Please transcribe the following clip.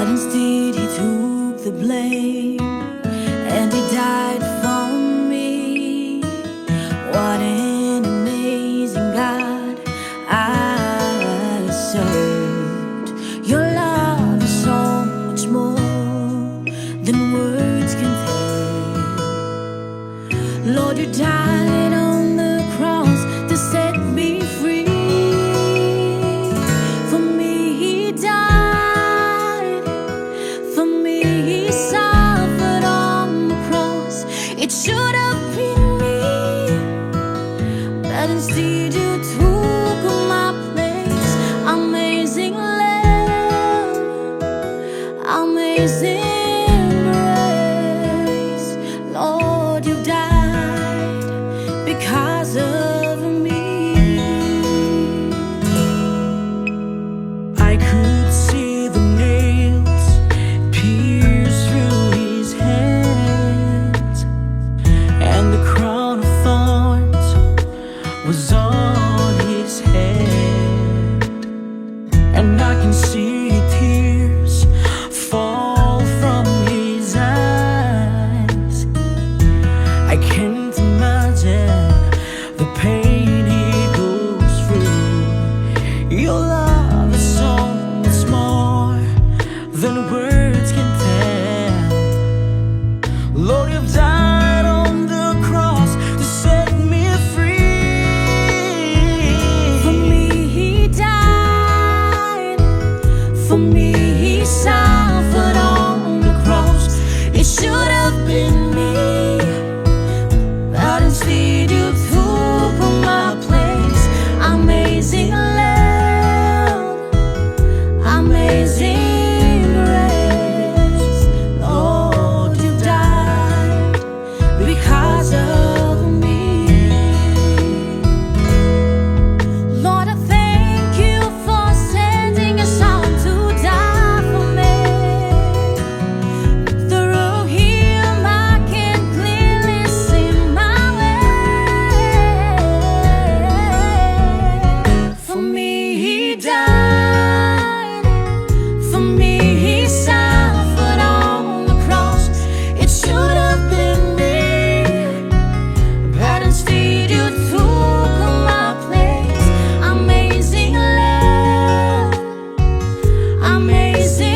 but instead he took the blame and he died for me. What an amazing God I served. Your love is so much more than words can tell. Lord, you died on the cross to set me free. For me he died, for me he suffered on the cross. It should have been me, but instead you took my place. Amazing love, amazing grace. Lord, you died because of me. I could see the nails pierce through his hands, and the crown of thorns was on his head. And I can see tears fall from his eyes. I can't imagine the pain he goes through. Your love is so much more than words can tell. Lord, you've died on the cross to set me free. For me he died, for me he suffered on the cross. It should have been me, but instead you took my place. Amazing love, amazing grace. Lord, you died because of me. Lord, I thank you for sending your son to die for me. Through him I can clearly see my way. For me he died, for me he suffered on the cross. It should have been me, but instead you took my place. Amazing love, amazing